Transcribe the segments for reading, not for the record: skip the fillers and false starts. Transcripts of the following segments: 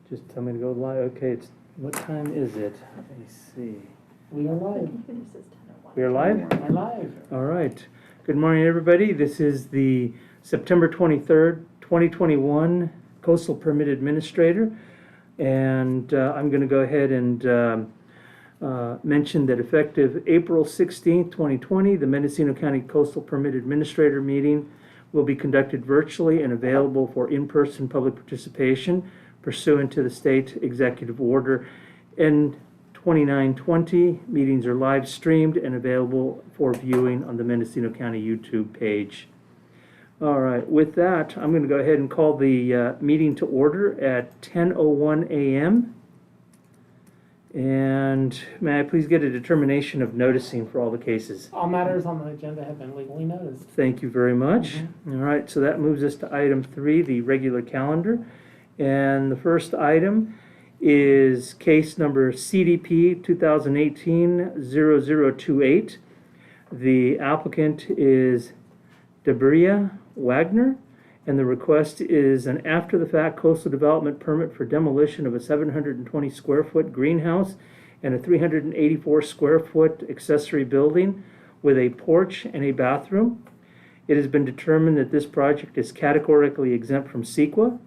Just tell me to go live. Okay, it's, what time is it? Let me see. We are live. We are live? We're live. All right. Good morning, everybody. This is the September 23rd, 2021 Coastal Permit Administrator. And I'm going to go ahead and mention that effective April 16th, 2020, the Mendocino County Coastal Permit Administrator meeting will be conducted virtually and available for in-person public participation pursuant to the state executive order N2920. Meetings are live streamed and available for viewing on the Mendocino County YouTube page. All right, with that, I'm going to go ahead and call the meeting to order at 10:01 a.m. And may I please get a determination of noticing for all the cases? All matters on the agenda have been legally noticed. Thank you very much. All right, so that moves us to item 3, the regular calendar. And the first item is case number CDP 2018-0028. The applicant is Debria Wagner, and the request is an after-the-fact coastal development permit for demolition of a 720 square foot greenhouse and a 384 square foot accessory building with a porch and a bathroom. It has been determined that this project is categorically exempt from CEQA.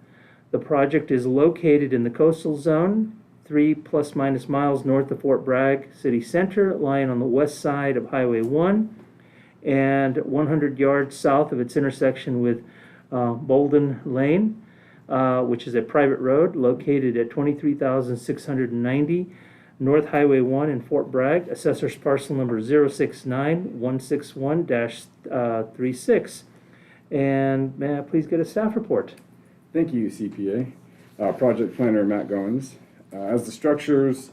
The project is located in the coastal zone, 3± miles north of Fort Bragg City Center, lying on the west side of Highway 1 and 100 yards south of its intersection with Bolden Lane, which is a private road located at 23,690 North Highway 1 in Fort Bragg. Assessor's parcel number 069-161-36. And may I please get a staff report? Thank you, CPA. Project Planner Matt Goins. As the structures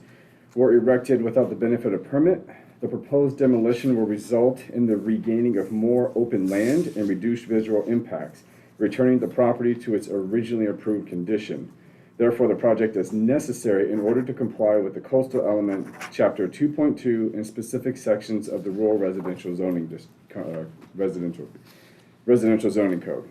were erected without the benefit of permit, the proposed demolition will result in the regaining of more open land and reduced visual impacts, returning the property to its originally approved condition. Therefore, the project is necessary in order to comply with the Coastal Element Chapter 2.2 and specific sections of the Rural Residential Zoning Residential Zoning Code.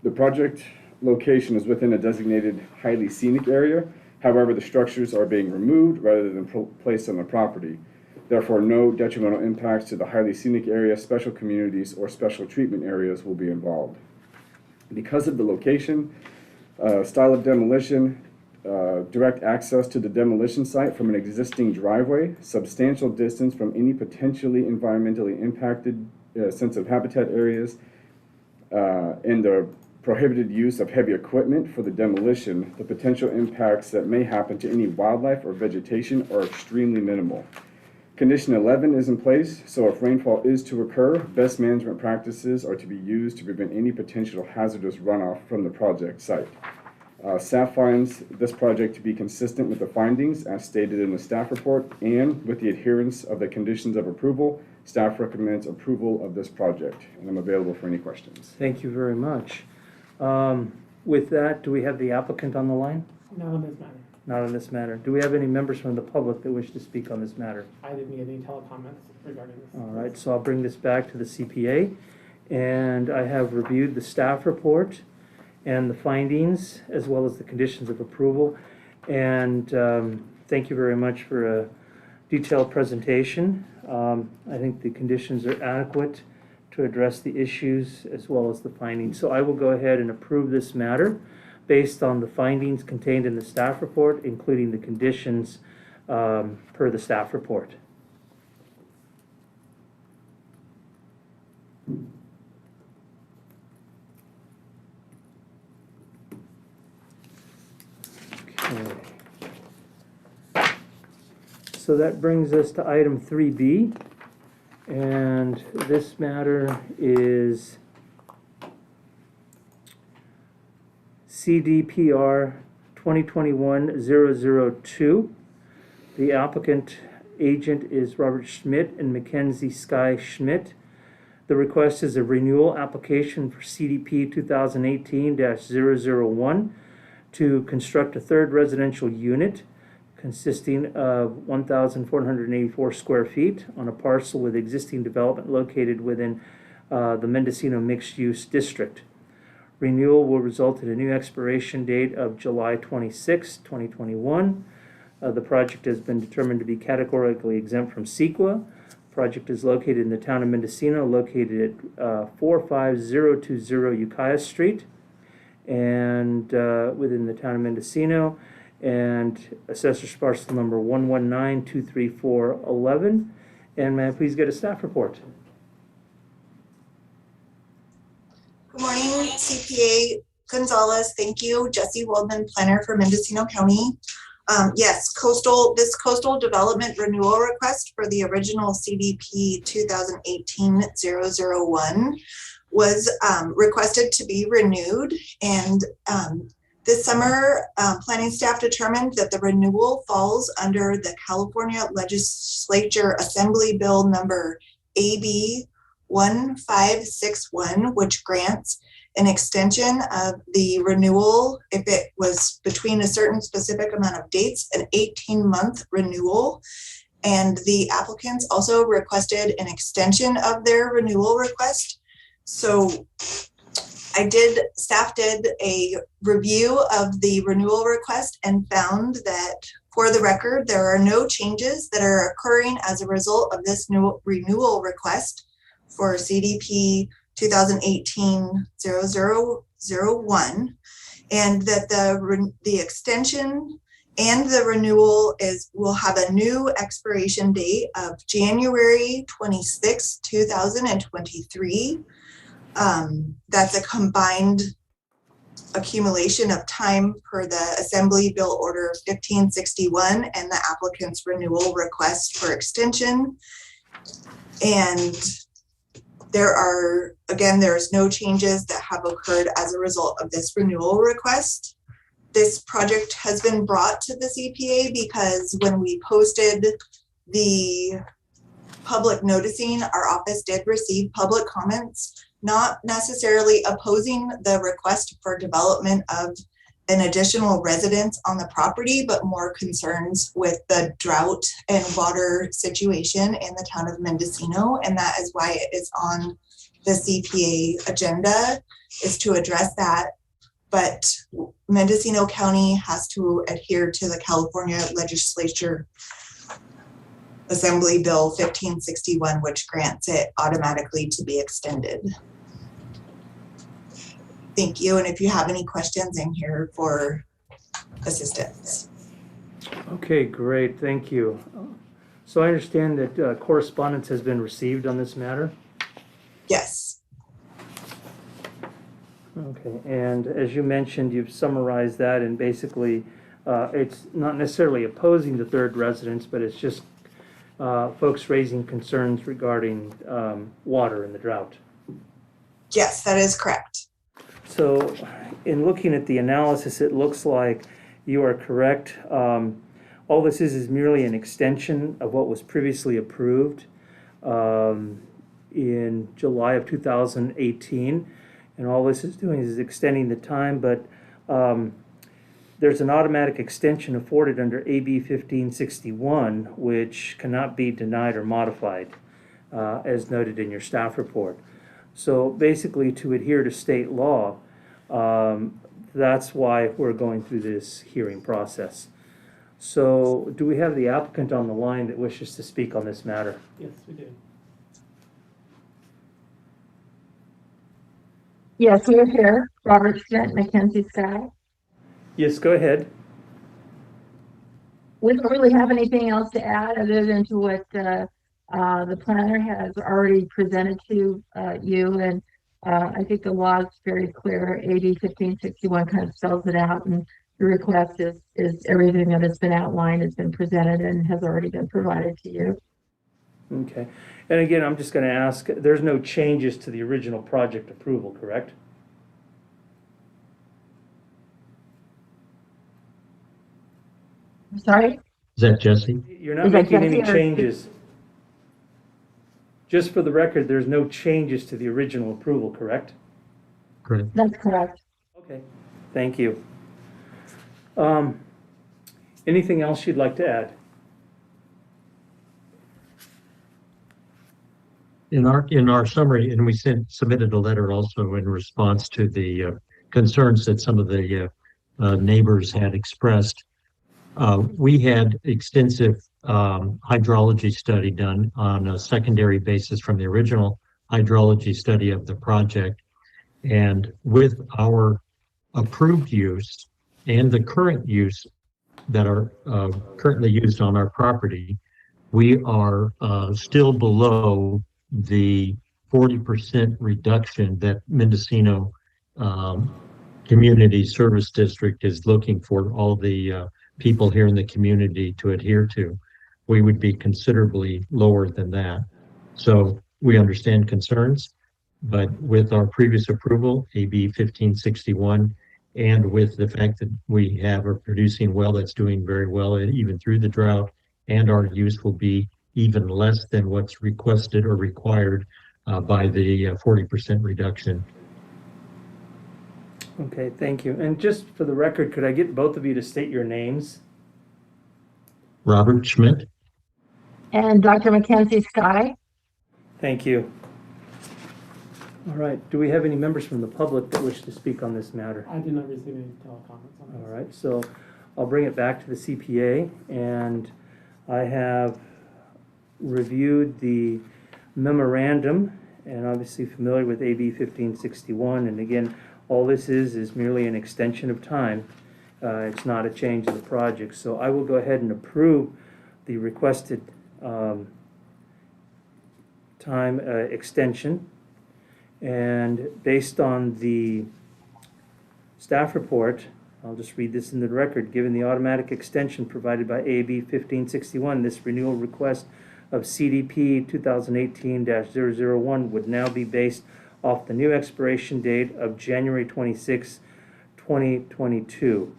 The project location is within a designated highly scenic area. However, the structures are being removed rather than placed on the property. Therefore, no detrimental impacts to the highly scenic area, special communities, or special treatment areas will be involved. Because of the location, style of demolition, direct access to the demolition site from an existing driveway, substantial distance from any potentially environmentally impacted sensitive habitat areas, and the prohibited use of heavy equipment for the demolition, the potential impacts that may happen to any wildlife or vegetation are extremely minimal. Condition 11 is in place, so if rainfall is to occur, best management practices are to be used to prevent any potential hazardous runoff from the project site. Staff finds this project to be consistent with the findings as stated in the staff report, and with the adherence of the conditions of approval, staff recommends approval of this project, and I'm available for any questions. Thank you very much. With that, do we have the applicant on the line? Not on this matter. Not on this matter. Do we have any members from the public that wish to speak on this matter? I didn't get any telecomments regarding this. All right, so I'll bring this back to the CPA. And I have reviewed the staff report and the findings, as well as the conditions of approval. And thank you very much for a detailed presentation. I think the conditions are adequate to address the issues as well as the findings. So I will go ahead and approve this matter based on the findings contained in the staff report, including the conditions per the staff report. Okay. So that brings us to item 3B, and this matter is CDPR 2021-002. The applicant agent is Robert Schmidt and Mackenzie Sky Schmidt. The request is a renewal application for CDP 2018-001 to construct a third residential unit consisting of 1,484 square feet on a parcel with existing development located within the Mendocino Mixed Use District. Renewal will result in a new expiration date of July 26, 2021. The project has been determined to be categorically exempt from CEQA. Project is located in the town of Mendocino, located at 45020 Ukiah Street, and within the town of Mendocino, and assessor's parcel number 119-234-11. And may I please get a staff report? Good morning, CPA Gonzalez. Thank you. Jesse Waldman, planner for Mendocino County. Yes, this coastal development renewal request for the original CDP 2018-001 was requested to be renewed. And this summer, planning staff determined that the renewal falls under the California Legislature Assembly Bill number AB 1561, which grants an extension of the renewal if it was between a certain specific amount of dates, an 18-month renewal. And the applicants also requested an extension of their renewal request. So staff did a review of the renewal request and found that, for the record, there are no changes that are occurring as a result of this new renewal request for CDP 2018-0001, and that the extension and the renewal will have a new expiration date of January 26, 2023. That's a combined accumulation of time per the Assembly Bill Order 1561 and the applicant's renewal request for extension. And there's no changes that have occurred as a result of this renewal request. This project has been brought to the CPA because when we posted the public noticing, our office did receive public comments, not necessarily opposing the request for development of an additional residence on the property, but more concerns with the drought and water situation in the town of Mendocino. And that is why it is on the CPA agenda, is to address that. But Mendocino County has to adhere to the California Legislature Assembly Bill 1561, which grants it automatically to be extended. Thank you. And if you have any questions, I'm here for assistance. Okay, great. Thank you. So I understand that correspondence has been received on this matter? Yes. Okay, and as you mentioned, you've summarized that, and basically it's not necessarily opposing the third residence, but it's just folks raising concerns regarding water in the drought. Yes, that is correct. So in looking at the analysis, it looks like you are correct. All this is merely an extension of what was previously approved in July of 2018. And all this is doing is extending the time, but there's an automatic extension afforded under AB 1561, which cannot be denied or modified, as noted in your staff report. So basically, to adhere to state law, that's why we're going through this hearing process. So do we have the applicant on the line that wishes to speak on this matter? Yes, we do. Yes, we're here. Robert Stent, Mackenzie Sky. Yes, go ahead. We don't really have anything else to add other than to what the planner has already presented to you. And I think the law is very clear. AB 1561 kind of spells it out, and the request is everything that has been outlined has been presented and has already been provided to you. Okay. And again, I'm just going to ask, there's no changes to the original project approval, correct? I'm sorry? Is that Jesse? You're not Is that making any Jesse or- changes. Just for the record, there's no changes to the original approval, correct? Correct. That's correct. Okay, thank you. Anything else you'd like to add? In our summary, and we submitted a letter also in response to the concerns that some of the neighbors had expressed. We had extensive hydrology study done on a secondary basis from the original hydrology study of the project. And with our approved use and the current use that are currently used on our property, we are still below the 40% reduction that Mendocino Community Service District is looking for all the people here in the community to adhere to. We would be considerably lower than that. So we understand concerns, but with our previous approval, AB 1561, and with the fact that we have a producing well that's doing very well even through the drought, and our use will be even less than what's requested or required by the 40% reduction. Okay, thank you. And just for the record, could I get both of you to state your names? Robert Schmidt. And Dr. Mackenzie Sky? Thank you. All right, do we have any members from the public that wish to speak on this matter? I did not receive any telecomments on this. All right, so I'll bring it back to the CPA, and I have reviewed the memorandum and obviously familiar with AB 1561. And again, all this is merely an extension of time. It's not a change in the project. So I will go ahead and approve the requested time extension. And based on the staff report, I'll just read this into the record. Given the automatic extension provided by AB 1561, this renewal request of CDP 2018-001 would now be based off the new expiration date of January 26, 2022.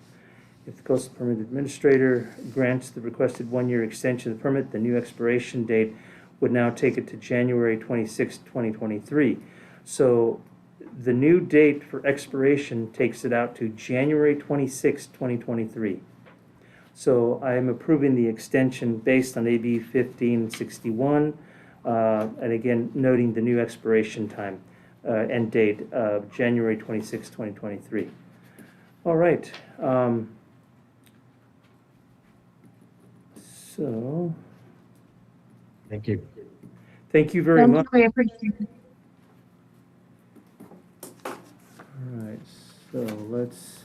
If the Coastal Permit Administrator grants the requested one-year extension of the permit, the new expiration date would now take it to January 26, 2023. So the new date for expiration takes it out to January 26, 2023. So I am approving the extension based on AB 1561, and again, noting the new expiration time and date of January 26, 2023. All right. So, Thank you. thank you very Thank much. you, we appreciate it. All right, so let's.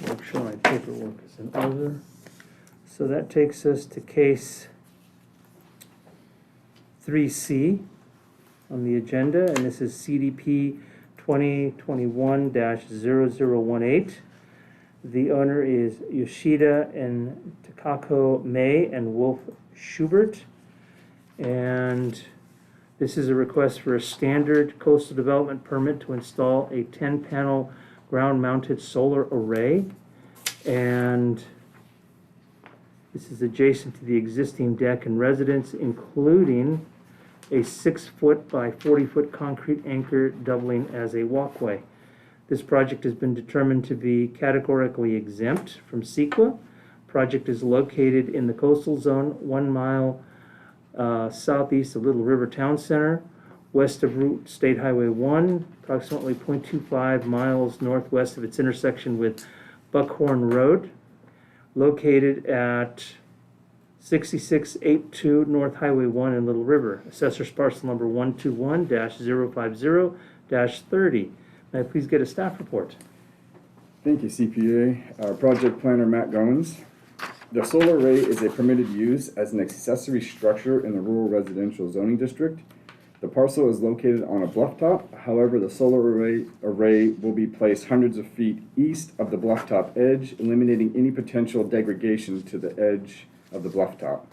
Make sure my paperwork is in order. So that takes us to case 3C on the agenda, and this is CDP 2021-0018. The owner is Yoshida and Takako May and Wolf Schubert. And this is a request for a standard coastal development permit to install a 10-panel ground-mounted solar array. And this is adjacent to the existing deck and residence, including a 6-foot by 40-foot concrete anchor doubling as a walkway. This project has been determined to be categorically exempt from CEQA. Project is located in the coastal zone 1 mile southeast of Little River Town Center, west of Route State Highway 1, approximately 0.25 miles northwest of its intersection with Buckhorn Road, located at 6682 North Highway 1 in Little River. Assessor's parcel number 121-050-30. May I please get a staff report? Thank you, CPA. Project Planner Matt Goins. The solar array is a permitted use as an accessory structure in the rural residential zoning district. The parcel is located on a bluff top. However, the solar array will be placed hundreds of feet east of the bluff top edge, eliminating any potential degradation to the edge of the bluff top.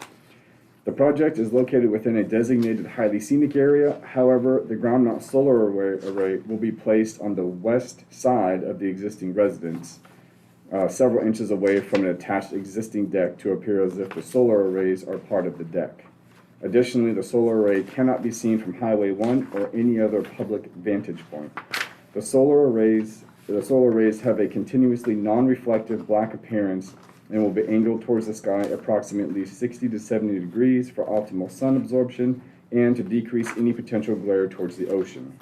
The project is located within a designated highly scenic area. However, the ground mount solar array will be placed on the west side of the existing residence, several inches away from an attached existing deck to appear as if the solar arrays are part of the deck. Additionally, the solar array cannot be seen from Highway 1 or any other public vantage point. The solar arrays have a continuously non-reflective black appearance and will be angled towards the sky approximately 60 to 70 degrees for optimal sun absorption and to decrease any potential glare towards the ocean.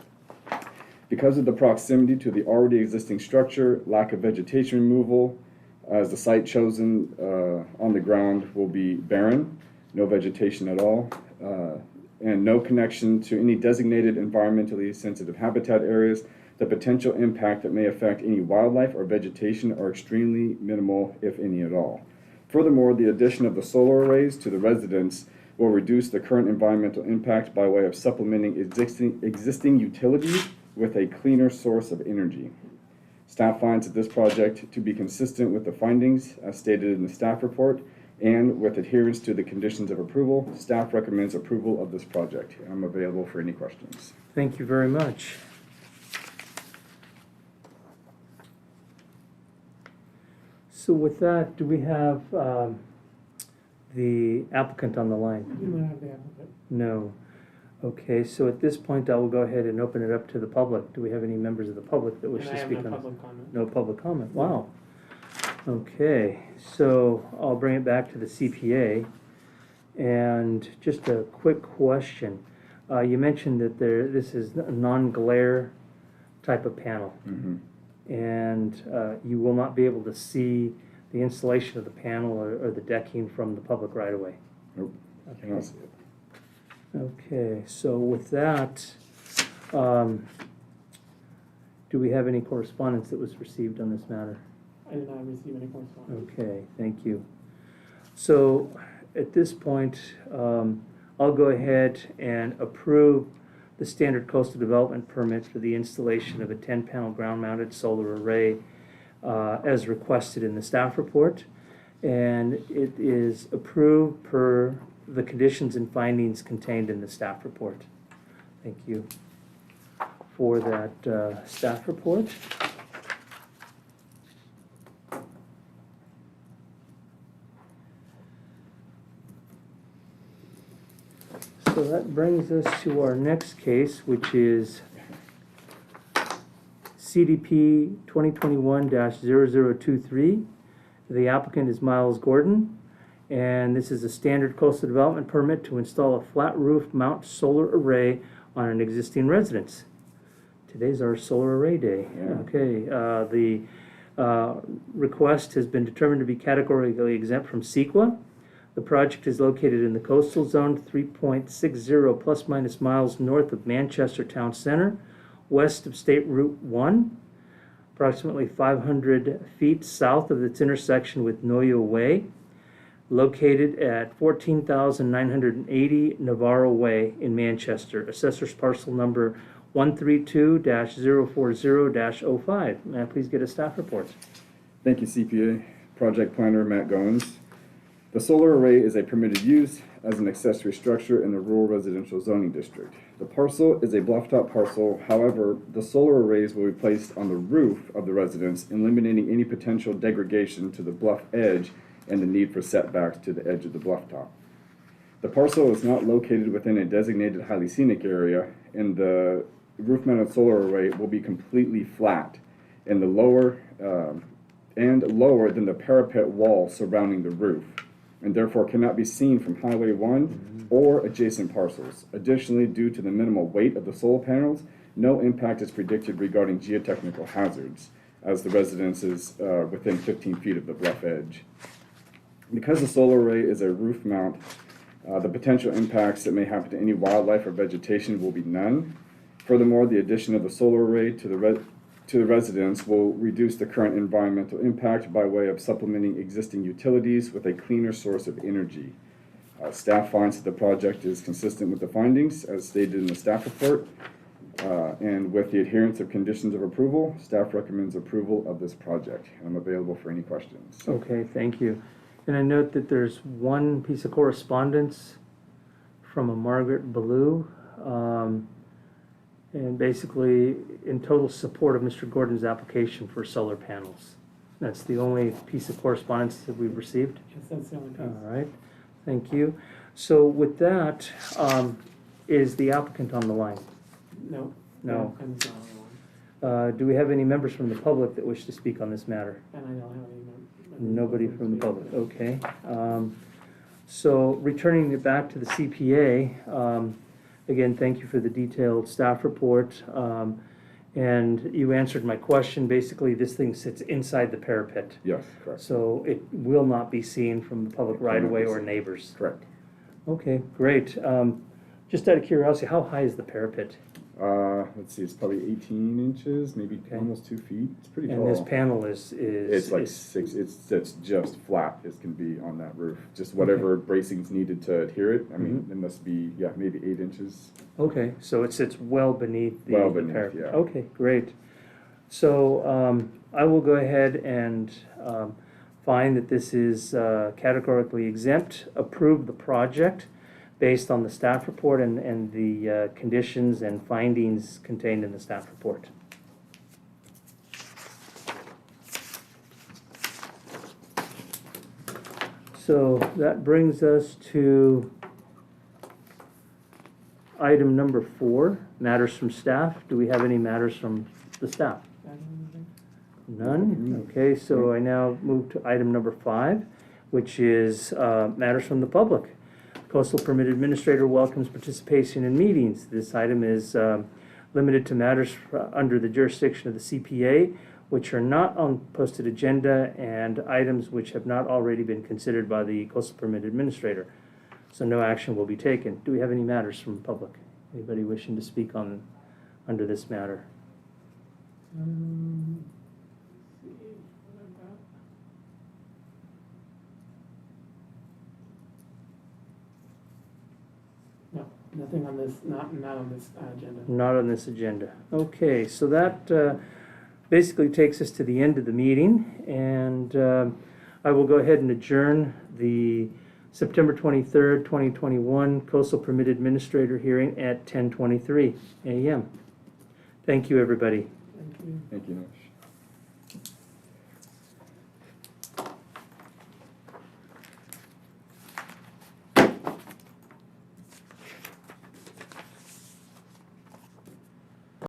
Because of the proximity to the already existing structure, lack of vegetation removal, as the site chosen on the ground will be barren, no vegetation at all, and no connection to any designated environmentally sensitive habitat areas, the potential impact that may affect any wildlife or vegetation are extremely minimal, if any at all. Furthermore, the addition of the solar arrays to the residence will reduce the current environmental impact by way of supplementing existing utilities with a cleaner source of energy. Staff finds this project to be consistent with the findings as stated in the staff report and with adherence to the conditions of approval. Staff recommends approval of this project. I'm available for any questions. Thank you very much. So with that, do we have the applicant on the line? You don't have the applicant. No. Okay, so at this point, I will go ahead and open it up to the public. Do we have any members of the public that wish And to I have speak no on this? public comment. No public comment, wow. Okay, so I'll bring it back to the CPA. And just a quick question. You mentioned that this is a non-glare type of panel. And you will not be able to see the installation of the panel or the decking from the public right away. Nope, cannot see it. Okay, so with that, do we have any correspondence that was received on this matter? I did not receive any correspondence. Okay, thank you. So at this point, I'll go ahead and approve the standard coastal development permit for the installation of a 10-panel ground-mounted solar array as requested in the staff report. And it is approved per the conditions and findings contained in the staff report. Thank you for that staff report. So that brings us to our next case, which is CDP 2021-0023. The applicant is Miles Gordon, and this is a standard coastal development permit to install a flat roof mount solar array on an existing residence. Today's our solar array day. Yeah. Okay, the request has been determined to be categorically exempt from CEQA. The project is located in the coastal zone, 3.60 plus minus miles north of Manchester Town Center, west of State Route 1, approximately 500 feet south of its intersection with Noyo Way, located at 14,980 Navarro Way in Manchester. Assessor's parcel number 132-040-05. May I please get a staff report? Thank you, CPA. Project planner Matt Goins. The solar array is a permitted use as an accessory structure in the rural residential zoning district. The parcel is a bluff-top parcel. However, the solar arrays will be placed on the roof of the residence, eliminating any potential degradation to the bluff edge and the need for setbacks to the edge of the bluff top. The parcel is not located within a designated highly scenic area, and the roof-mounted solar array will be completely flat and lower than the parapet wall surrounding the roof, and therefore cannot be seen from Highway 1 or adjacent parcels. Additionally, due to the minimal weight of the solar panels, no impact is predicted regarding geotechnical hazards, as the residence is within 15 feet of the bluff edge. Because the solar array is a roof mount, the potential impacts that may happen to any wildlife or vegetation will be none. Furthermore, the addition of the solar array to the residence will reduce the current environmental impact by way of supplementing existing utilities with a cleaner source of energy. Staff finds that the project is consistent with the findings as stated in the staff report, and with the adherence of conditions of approval, staff recommends approval of this project. I'm available for any questions. Okay, thank you. And I note that there's one piece of correspondence from a Margaret Ballou, and basically in total support of Mr. Gordon's application for solar panels. That's the only piece of correspondence that we've received. Yes, that's the only piece. All right, thank you. So with that, is the applicant on the line? No. No. And it's not on the line. Do we have any members from the public that wish to speak on this matter? And I don't have any. Nobody from the public, okay. So returning it back to the CPA, again, thank you for the detailed staff report. And you answered my question. Basically, this thing sits inside the parapet. Yes, correct. So it will not be seen from the public right away or neighbors. Correct. Okay, great. Just out of curiosity, how high is the parapet? Let's see, it's probably 18 inches, maybe Okay. almost 2 feet. It's pretty And tall. this panel is It's like is- 6, it's just flat as can be on that roof. Just whatever bracing's needed to adhere it. I mean, Mm-hmm. it must be, yeah, maybe 8 inches. Okay, so it sits well beneath the Well the beneath, parapet. yeah. Okay, great. So I will go ahead and find that this is categorically exempt, approve the project based on the staff report and the conditions and findings contained in the staff report. So that brings us to item number 4, matters from staff. Do we have any matters from the staff? None? Okay, so I now move to item number 5, which is matters from the public. Coastal Permit Administrator welcomes participation in meetings. This item is limited to matters under the jurisdiction of the CPA, which are not on posted agenda, and items which have not already been considered by the Coastal Permit Administrator. So no action will be taken. Do we have any matters from the public? Anybody wishing to speak on under this matter? See, what about? No, nothing on this, not on this agenda. Not on this agenda. Okay, so that basically takes us to the end of the meeting, and I will go ahead and adjourn the September 23rd, 2021 Coastal Permit Administrator hearing at 10:23 a.m. Thank you, everybody. Thank you. Thank you, Nish.